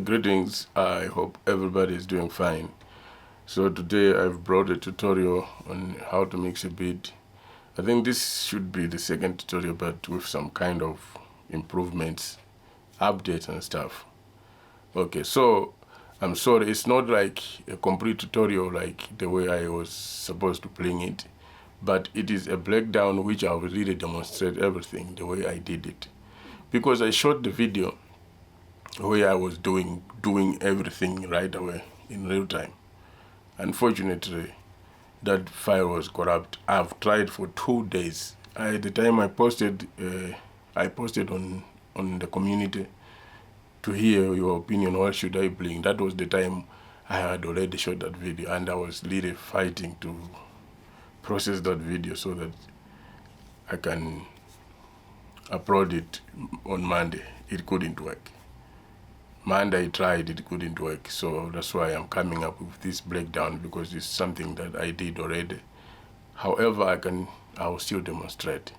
Greetings, I hope everybody is doing fine. So today I've brought a tutorial on how to mix a beat. I think this should be the second tutorial, but with some kind of improvements, updates and stuff. Okay, so I'm sorry, it's not like a complete tutorial like the way I was supposed to playing it, but it is a breakdown which I will really demonstrate everything the way I did it. Because I shot the video where I was doing everything right away in real time. Unfortunately, that file was corrupt. I've tried for 2 days. At the time I posted on the community to hear your opinion. What should I bring? That was the time I had already shot that video, and I was really fighting to process that video so that I can upload it on Monday. It couldn't work. Monday I tried, it couldn't work, so that's why I'm coming up with this breakdown, because it's something that I did already. However, I will still demonstrate.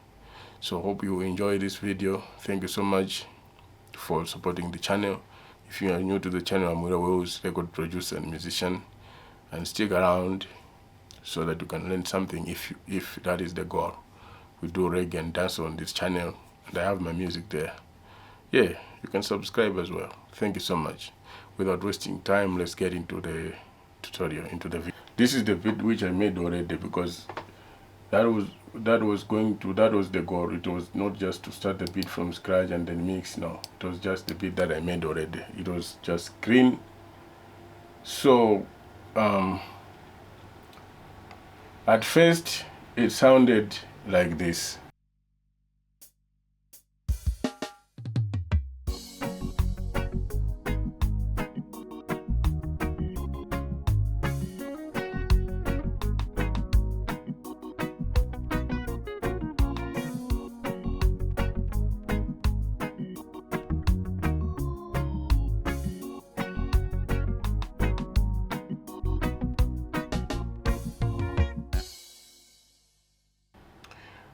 So hope you enjoy this video. Thank you so much for supporting the channel. If you are new to the channel, I'm willywheelz, record producer and musician, and stick around so that you can learn something if that is the goal. We do reggae and dance on this channel, and I have my music there. Yeah, you can subscribe as well. Thank you so much. Without wasting time, let's get into the tutorial, into the video. This is the beat which I made already, because that was the goal. It was not just to start the beat from scratch and then mix. No, it was just the beat that I made already. It was just clean. So at first it sounded like this.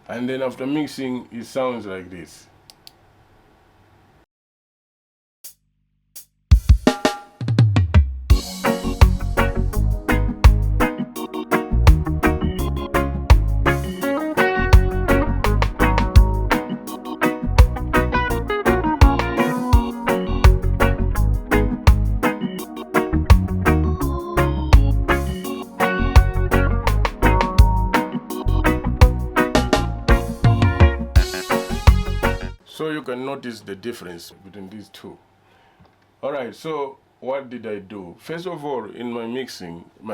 And then after mixing, it sounds like this. So you can notice the difference between these two. Alright, so what did I do? First of all, in my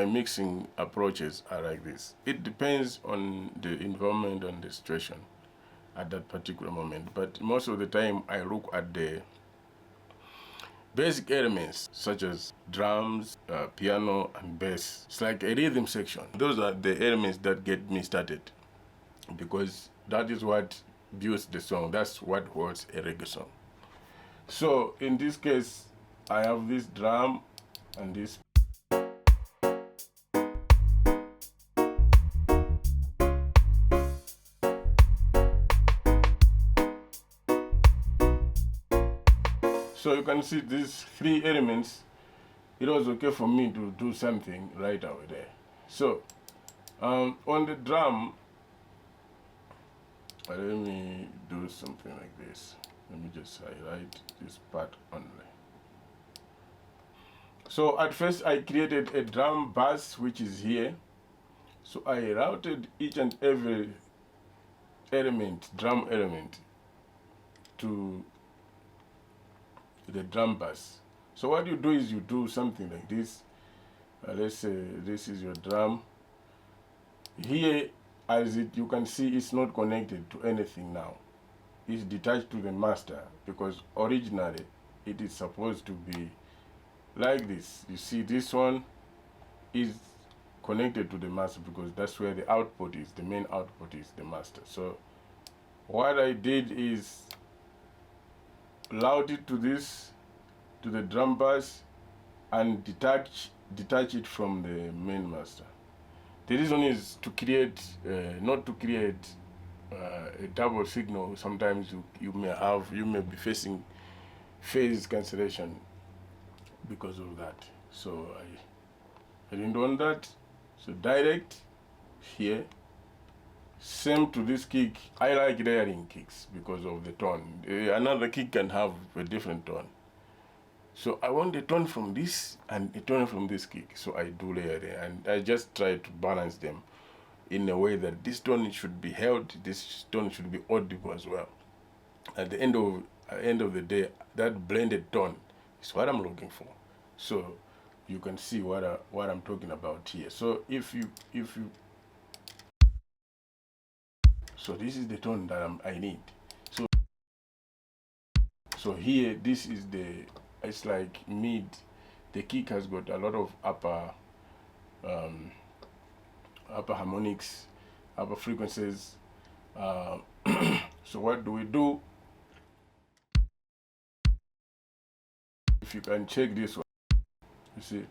mixing approaches are like this. It depends on the environment and the situation at that particular moment. But most of the time I look at the basic elements such as drums, piano and bass. It's like a rhythm section. Those are the elements that get me started, because that is what builds the song. That's what holds a reggae song. So in this case, I have this drum and this. So you can see these three elements. It was okay for me to do something right over there. So on the drum, let me do something like this. Let me just highlight this part only. So at first I created a drum bass, which is here. So I routed each and every element, drum element, to the drum bass. So what you do is you do something like this. Let's say this is your drum. Here, as you can see, it's not connected to anything now. It's detached to the master, because originally it is supposed to be like this. You see, this one is connected to the master because that's where the output is. The main output is the master. So what I did is route it to this, to the drum bass, and detach it from the main master. The reason is to create, not to create a double signal. Sometimes you may be facing phase cancellation because of that. So I didn't want that. So direct here. Same to this kick. I like layering kicks because of the tone. Another kick can have a different tone. So I want a tone from this and a tone from this kick. So I do layering, and I just try to balance them in a way that this tone should be held, this tone should be audible as well. At the end of the day, that blended tone is what I'm looking for. So you can see what I'm talking about here. So if you so this is the tone that I need. So here, this is it's like mid. The kick has got a lot of upper harmonics, upper frequencies. So what do we do? If you can check this one, you see.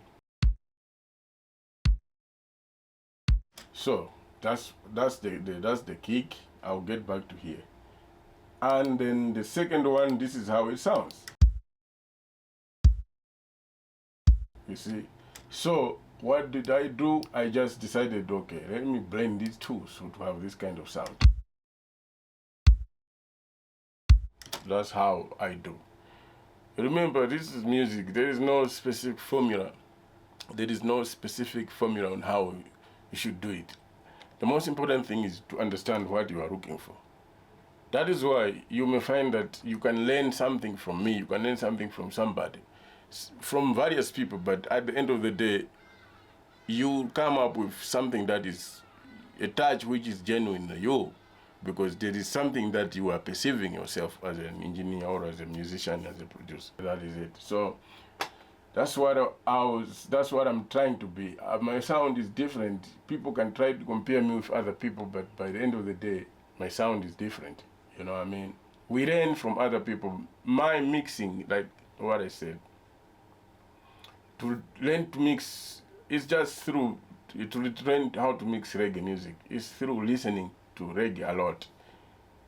So that's the kick. I'll get back to here. And then the second one, this is how it sounds. You see? So what did I do? I just decided, okay, let me blend these two so to have this kind of sound. That's how I do. Remember, this is music. There is no specific formula. There is no specific formula on how you should do it. The most important thing is to understand what you are looking for. That is why you may find that you can learn something from me, you can learn something from somebody, from various people, but at the end of the day, you come up with something that is a touch which is genuine you, because there is something that you are perceiving yourself as an engineer or as a musician, as a producer. That is it. So that's what that's what I'm trying to be. My sound is different. People can try to compare me with other people, but by the end of the day, my sound is different. You know what I mean? We learn from other people. My mixing, like what I said, to learn to mix is just through, to learn how to mix reggae music. It's through listening to reggae a lot.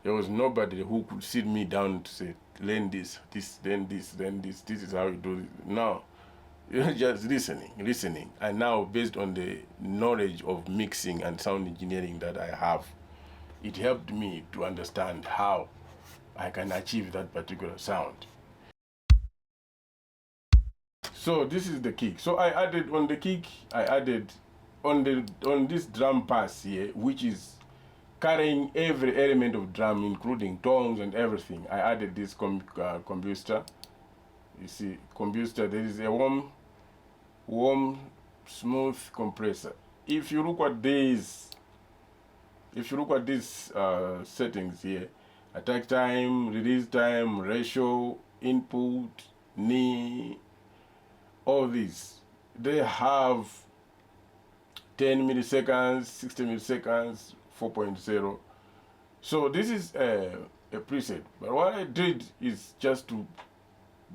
There was nobody who could sit me down to say, learn this, then this, this is how you do it. No, you're just listening. And now, based on the knowledge of mixing and sound engineering that I have, it helped me to understand how I can achieve that particular sound. So this is the kick. So I added on the kick, I added on this drum pass here, which is carrying every element of drum, including tones and everything. I added this combustor. You see, combustor. There is a warm, smooth compressor. If you look at these settings here, attack time, release time, ratio, input, knee, all these, they have 10 milliseconds, 60 milliseconds, 4.0. So this is a preset. But what I did is just to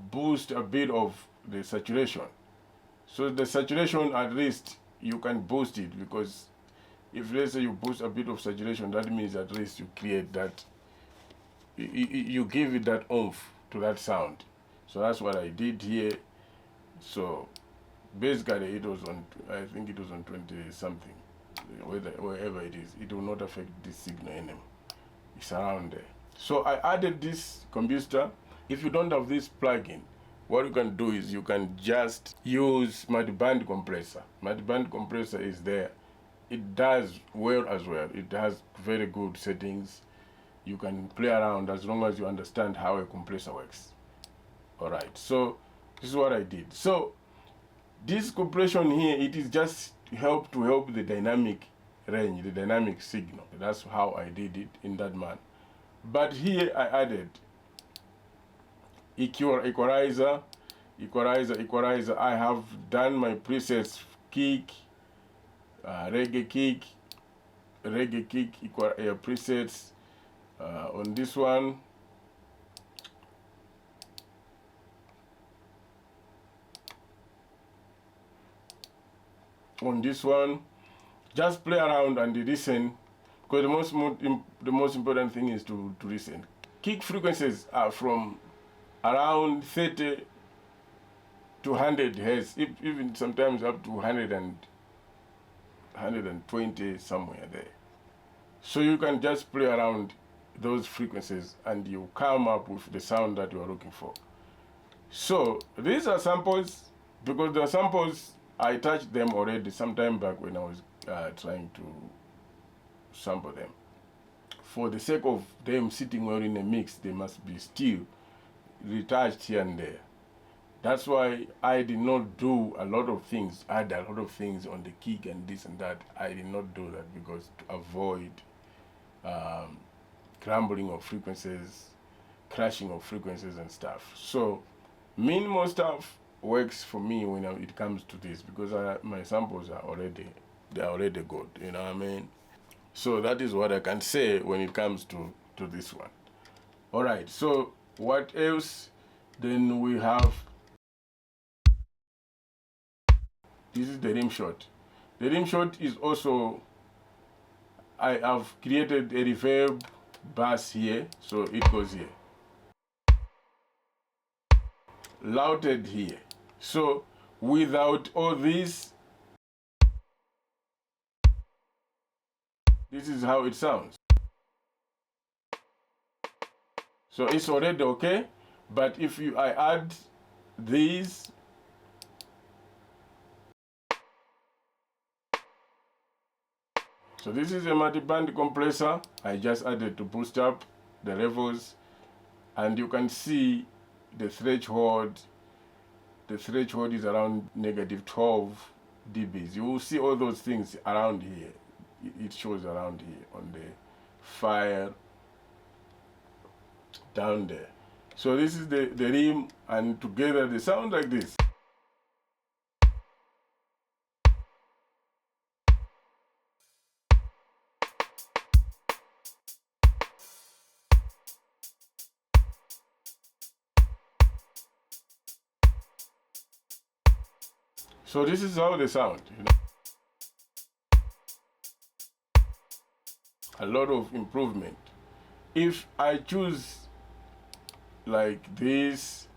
boost a bit of the saturation. So the saturation, at least you can boost it, because if let's say you boost a bit of saturation, that means at least you create that, you give it that oomph to that sound. So that's what I did here. So basically it was on, I think it was on 20 something, wherever it is, it will not affect this signal anymore. It's around there. So I added this combustor. If you don't have this plugin, what you can do is you can just use multi-band compressor. Multi-band compressor is there. It does well as well. It has very good settings. You can play around as long as you understand how a compressor works. All right, so this is what I did. So this compression here, it is just to help the dynamic range, the dynamic signal. That's how I did it in that manner. But here I added equalizer. I have done my presets: kick, reggae kick, presets on this one. On this one, just play around and listen, because the most important thing is to listen. Kick frequencies are from around 30 to 100 hertz, even sometimes up to 120 somewhere there. So you can just play around those frequencies and you come up with the sound that you are looking for. So these are samples, because the samples I touched them already some time back when I was trying to sample them. For the sake of them sitting well in a mix, they must be still retouched here and there. That's why I did not do a lot of things, add a lot of things on the kick and this and that. I did not do that because to avoid crumbling of frequencies, crashing of frequencies and stuff. So minimal stuff works for me when it comes to this, because my samples are already good, you know what I mean? So that is what I can say when it comes to this one. All right, so what else? Then we have, this is the rim shot. The rim shot is also, I have created a reverb bass here, so it goes here. Lauded here. So without all this is how it sounds. So it's already okay, but if I add these, so this is a multi-band compressor I just added to boost up the levels, and you can see the threshold. The threshold is around -12 dBs. You will see all those things around here. It shows around here on the file down there. So this is the rim, and together they sound like this. So this is how they sound, you know. A lot of improvement. If I choose like this,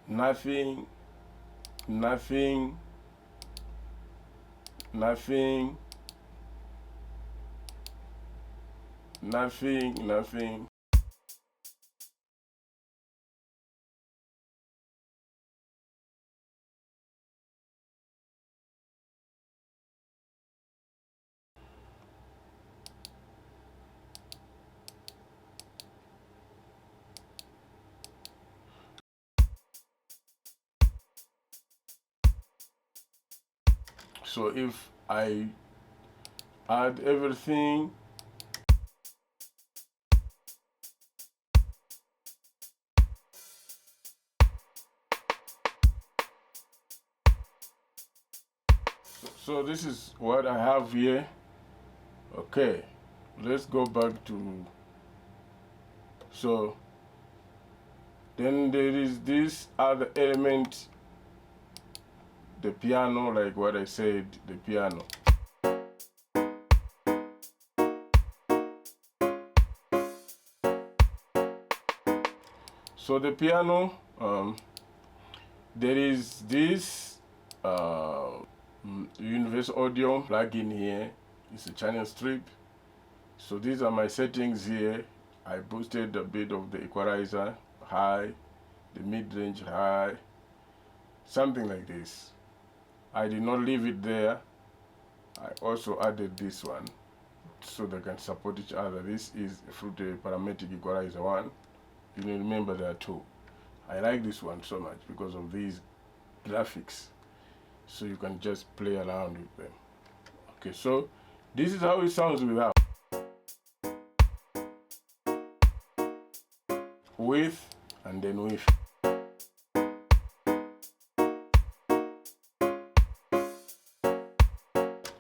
nothing, nothing, nothing, nothing, nothing. So if I add everything, so this is what I have here. Okay, let's go back to, so then there is this other element, the piano, like what I said, the piano. So the piano, there is this universal audio plugin here. It's a channel strip. So these are my settings here. I boosted a bit of the equalizer high, the mid-range high, something like this. I did not leave it there. I also added this one so they can support each other. This is Fruity Parametric Equalizer 1. You will remember there are two. I like this one so much because of these graphics. So you can just play around with them. Okay, so this is how it sounds without. With and then with.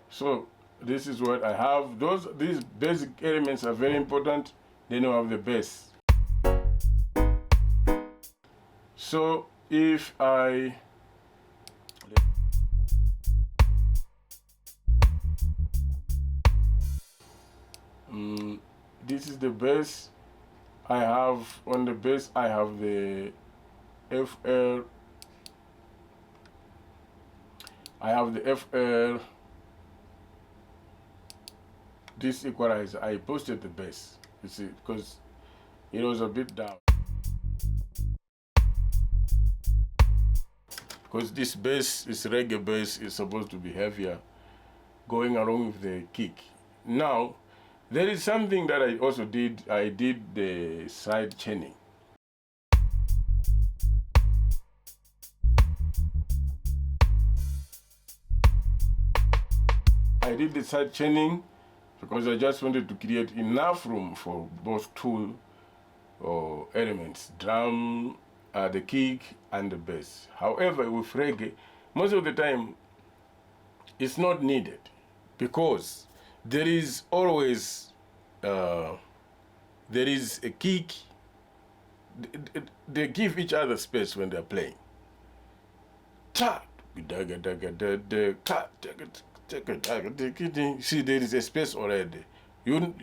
So this is what I have. These basic elements are very important. Then you have the bass. So if I this is the bass I have. On the bass I have the FL I have the FL, this equalizer. I posted the bass, you see, because it was a bit down. Because this bass, this reggae bass, is supposed to be heavier, going along with the kick. Now, there is something that I also did. I did the side chaining. I did the side chaining because I just wanted to create enough room for both two elements, drum, the kick, and the bass. However, with reggae, most of the time, it's not needed because there is always there is a kick. They give each other space when they're playing. See, there is a space already. You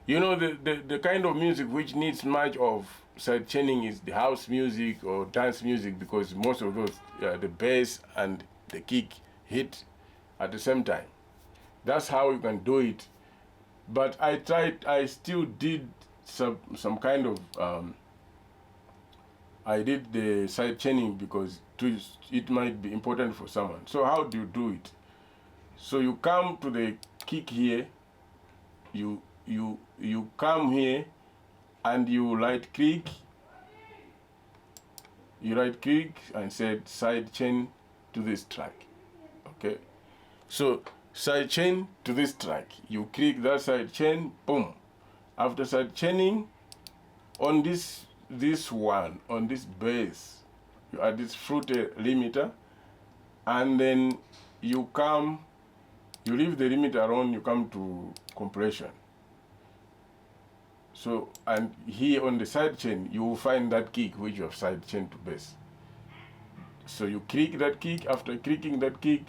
know the kind of music which needs much of side chaining is the house music or dance music, because most of those the bass and the kick hit at the same time. That's how you can do it. But I still did some kind of I did the side chaining because it might be important for someone. So how do you do it? So you come to the kick here, you come here and you right click and set side chain to this track. Okay, so side chain to this track, you click that side chain, boom. After side chaining, on this one, on this bass, you add this fruity limiter, and then you leave the limiter on, you come to compression. So, and here on the side chain, you will find that kick which you have side chain to bass. So you click that kick. After clicking that kick,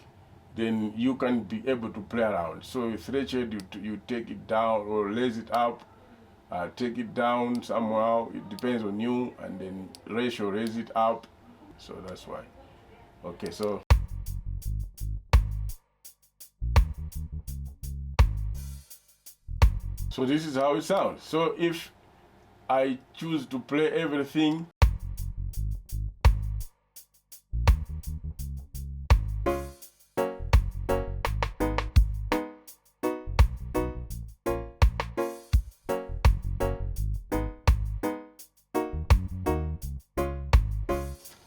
then you can be able to play around. So you stretch it, you take it down or raise it up, take it down somehow. It depends on you, and then raise it up. So that's why. Okay, so. So this is how it sounds. So if I choose to play everything,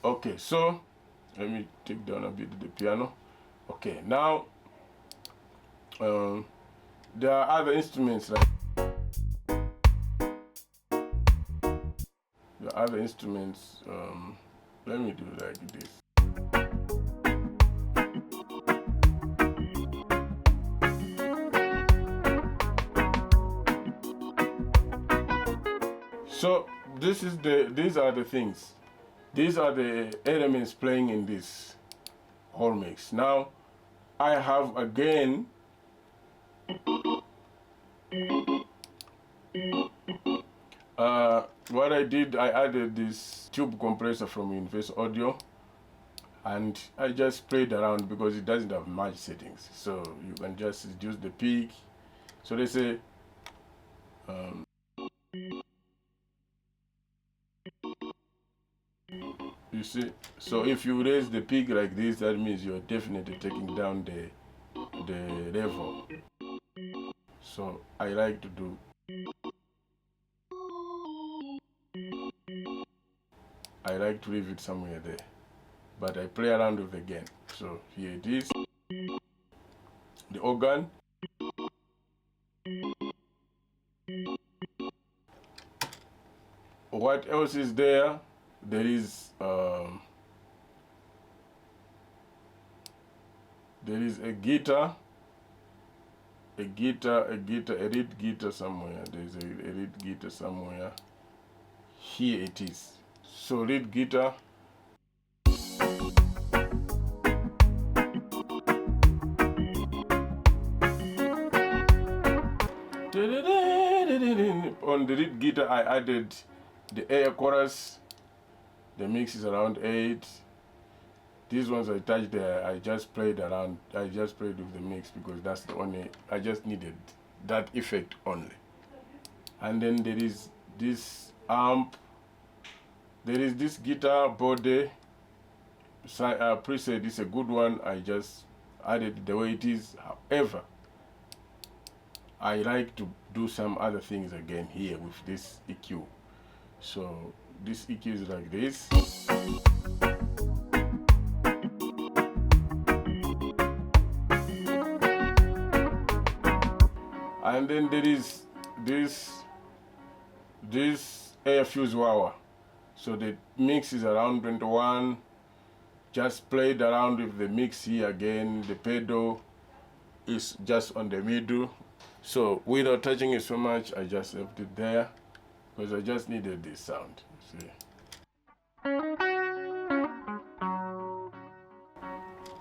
okay, so let me take down a bit the piano. Okay, now there are other instruments like let me do like this. So these are the things. These are the elements playing in this whole mix. Now I have again what I did, I added this tube compressor from Universal Audio, and I just played around because it doesn't have much settings, so you can just reduce the peak. So they say you see, so if you raise the peak like this, that means you're definitely taking down the level. So I like to do leave it somewhere there, but I play around with the gain. So here it is, the organ. What else is there? There is a guitar, a lead guitar somewhere. There's a lead guitar somewhere. Here it is. So lead guitar. On the lead guitar, I added the air chorus. The mix is around 8. These ones I touched there, I just played around. I just played with the mix because that's the only. I just needed that effect only. And then there is this amp. There is this guitar body preset. It's a good one. I just added the way it is. However, I like to do some other things again here with this EQ. So this EQ is like this. And then there is this air fuse wah. So the mix is around 21. Just played around with the mix here again. The pedal is just on the middle. So without touching it so much, I just left it there because I just needed this sound. See?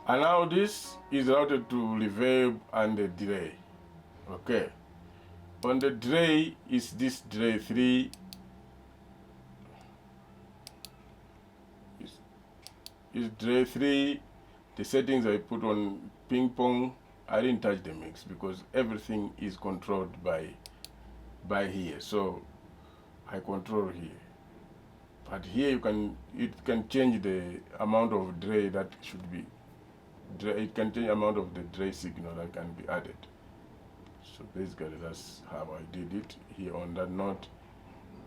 And now this is routed to reverb and the delay. Okay. On the delay is this delay 3. Is delay 3. The settings I put on ping pong. I didn't touch the mix because everything is controlled by here. So I control here. But here it can change the amount of delay that should be. It can change the amount of the delay signal that can be added. So basically that's how I did it here on that note,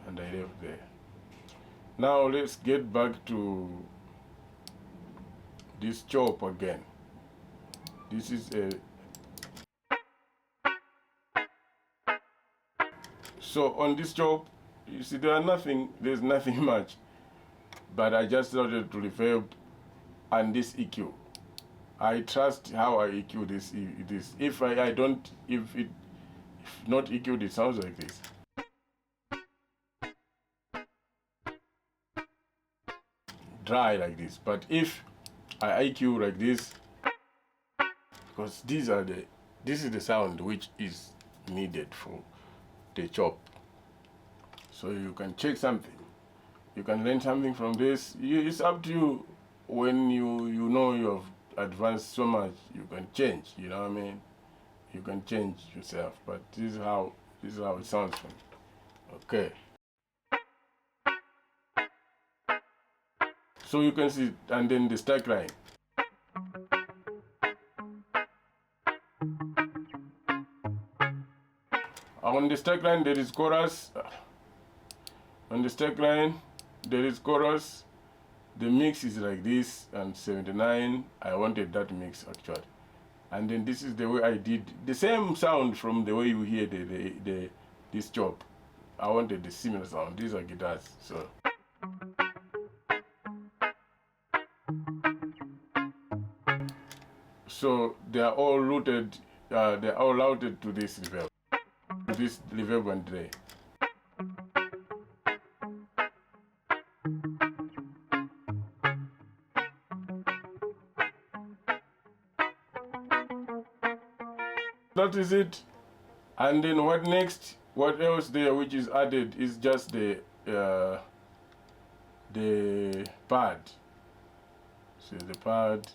and I left there. Now let's get back to this chop again. This is a. So on this chop, you see there's nothing much, but I just started to reverb and this EQ. I trust how I EQ this. If not EQ'd, it sounds like this. Dry like this. But if I EQ like this, because this is the sound which is needed for the chop. So you can check something. You can learn something from this. It's up to you. When you know you have advanced so much, you can change. You know what I mean? You can change yourself. But this is how it sounds from. Okay. So you can see, and then the stack line. On the stack line there is chorus. On the stack line there is chorus. The mix is like this, and 79. I wanted that mix actually. And then this is the way I did the same sound from the way you hear this chop. I wanted the similar sound. These are guitars, so. So they are all routed. They are all routed to this reverb and delay. That is it. And then what next? What else there which is added is just the pad. So the pad.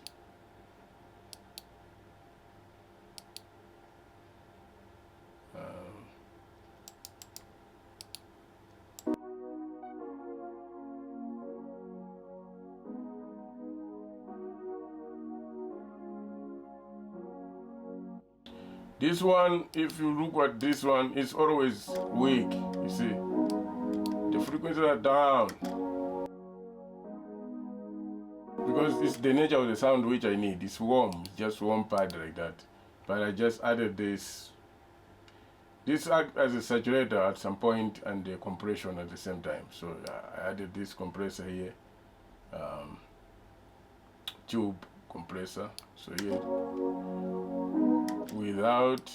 This one, if you look at this one, it's always weak, you see. The frequencies are down. Because it's the nature of the sound which I need. It's warm, it's just warm pad like that. But I just added this. This acts as a saturator at some point and the compression at the same time. So I added this compressor here. Tube compressor. So here, without,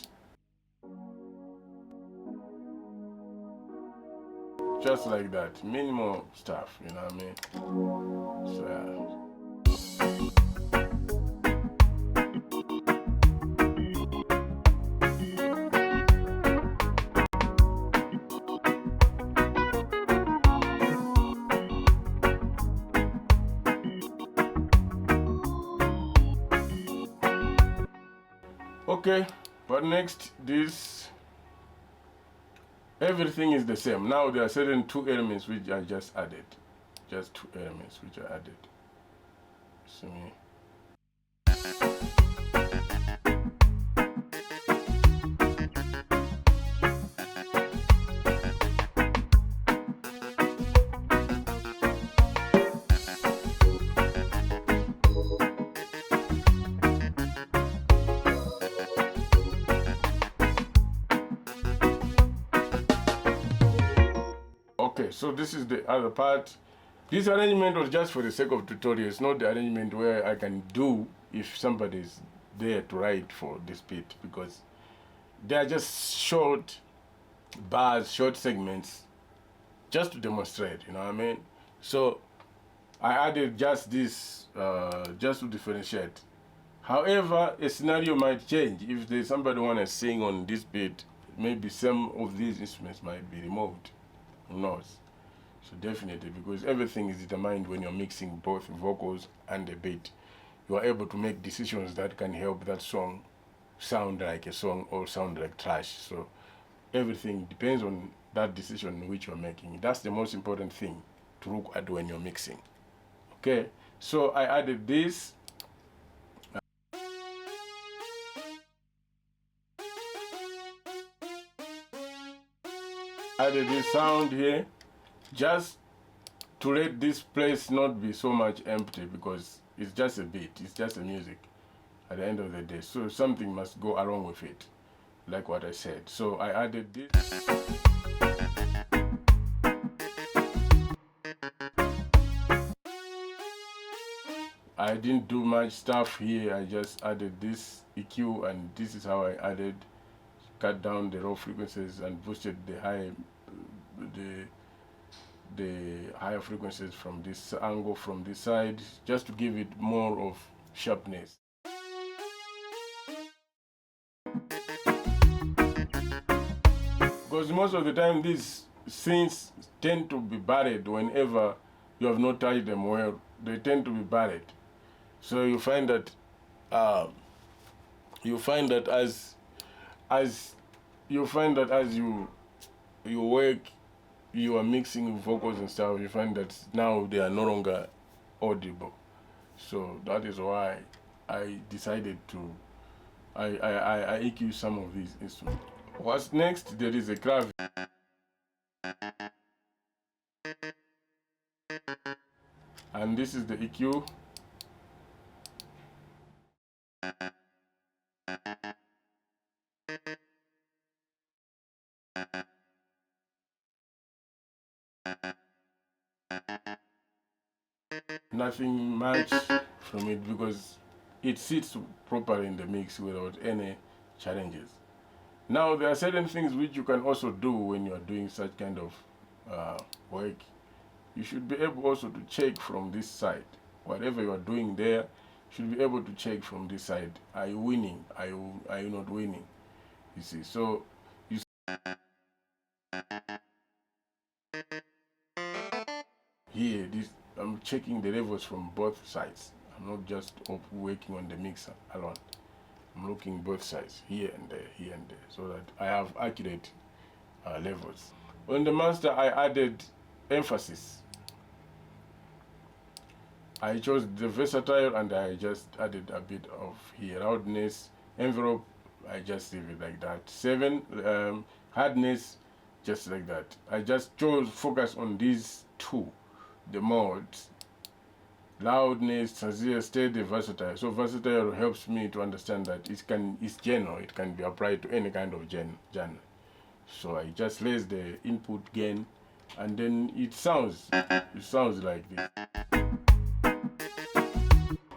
just like that, minimal stuff, you know what I mean? So yeah. Okay, but next, this, everything is the same. Now there are certain two elements which I just added. Just two elements which I added. See me. Okay, so this is the other part. This arrangement was just for the sake of tutorial. It's not the arrangement where I can do if somebody's there to write for this beat, because they are just short bars, short segments, just to demonstrate, you know what I mean? So I added just this, just to differentiate. However, a scenario might change. If there's somebody want to sing on this beat, maybe some of these instruments might be removed. Who knows? So definitely, because everything is determined when you're mixing both vocals and the beat. You are able to make decisions that can help that song sound like a song or sound like trash. So everything depends on that decision which you're making. That's the most important thing to look at when you're mixing. Okay, so I added this. Added this sound here, just to let this place not be so much empty, because it's just a beat, it's just a music at the end of the day. So something must go along with it, like what I said. So I added this. I didn't do much stuff here. I just added this EQ, and this is how I added, cut down the raw frequencies and boosted the higher frequencies from this angle, from this side, just to give it more of sharpness. Because most of the time these synths tend to be buried whenever you have not touched them well. They tend to be buried. So you find that as you work, you are mixing vocals and stuff, you find that now they are no longer audible. So that is why I decided to I EQ some of these instruments. What's next? There is a clavier. And this is the EQ. Nothing much from it, because it sits properly in the mix without any challenges. Now there are certain things which you can also do when you are doing such kind of work. You should be able also to check from this side. Whatever you are doing there, you should be able to check from this side. Are you winning? Are you not winning? You see, so you here, this I'm checking the levels from both sides. I'm not just working on the mixer alone. I'm looking both sides, here and there, so that I have accurate levels. On the master, I added emphasis. I chose the versatile, and I just added a bit of here. Loudness, envelope, I just leave it like that. 7, hardness, just like that. I just chose focus on these two, the modes. Loudness, sincere, steady, versatile. So versatile helps me to understand that it's general. It can be applied to any kind of genre. So I just raise the input gain, and then it sounds like this.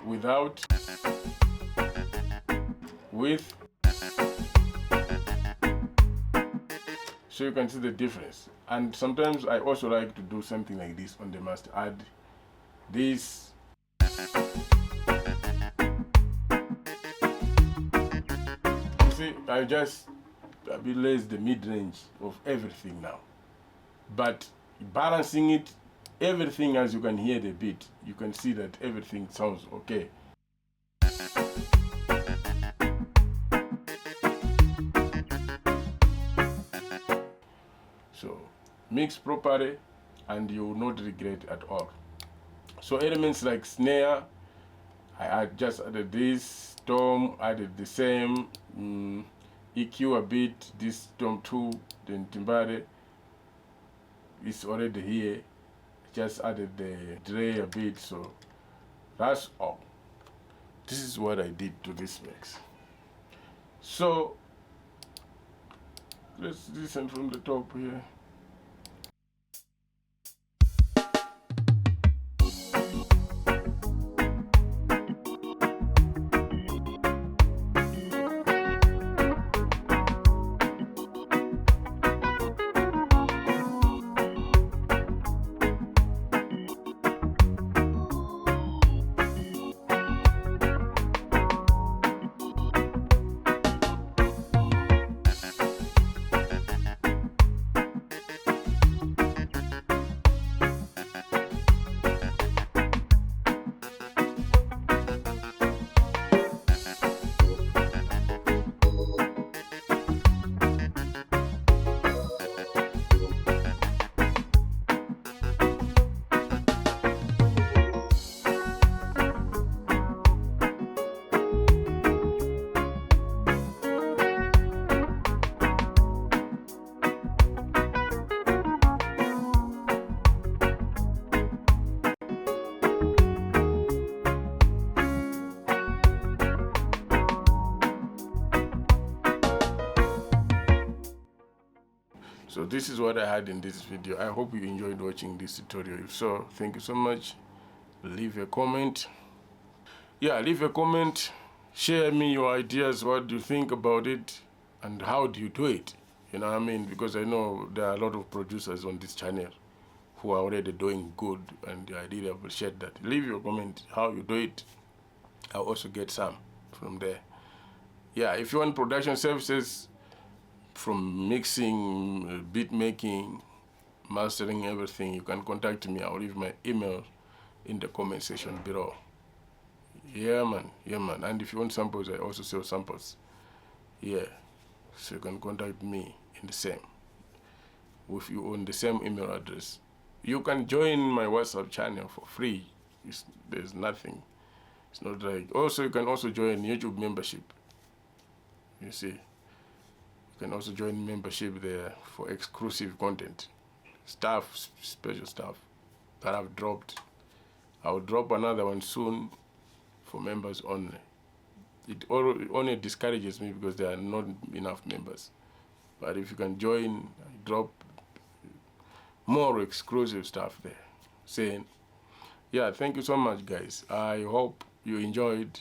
Without, with. So you can see the difference. And sometimes I also like to do something like this on the master. Add this. You see, I just raise the mid-range of everything now. But balancing it, everything, as you can hear the beat, you can see that everything sounds okay. mix properly, and you will not regret at all. So elements like snare, I just added this, tom, added the same, EQ a bit, this tom 2, then timbale is already here, just added the delay a bit. So that's all. This is what I did to this mix. So let's listen from the top here. So this is what I had in this video. I hope you enjoyed watching this tutorial. If so, thank you so much. Leave a comment. Yeah, leave a comment. Share me your ideas. What do you think about it? And how do you do it? You know what I mean? Because I know there are a lot of producers on this channel who are already doing good, and I really appreciate that. Leave your comment how you do it. I'll also get some from there. Yeah, if you want production services, from mixing, beat making, mastering, everything, you can contact me. I'll leave my email in the comment section below. Yeah man, yeah man. And if you want samples, I also sell samples. Yeah, so you can contact me in the same, with you on the same email address. You can join my WhatsApp channel for free. There's nothing. It's not like. Also, you can also join YouTube membership. You see, you can also join membership there for exclusive content, stuff, special stuff that I've dropped. I'll drop another one soon for members only. It only discourages me because there are not enough members. But if you can join, I drop more exclusive stuff there. Saying, yeah, thank you so much, guys. I hope you enjoyed.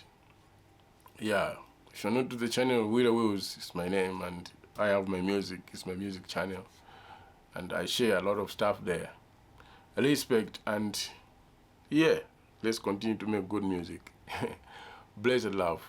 Yeah, if you're not to the channel, willywheelz is my name, and I have my music. It's my music channel, and I share a lot of stuff there. Respect, and yeah, let's continue to make good music. Blessed love.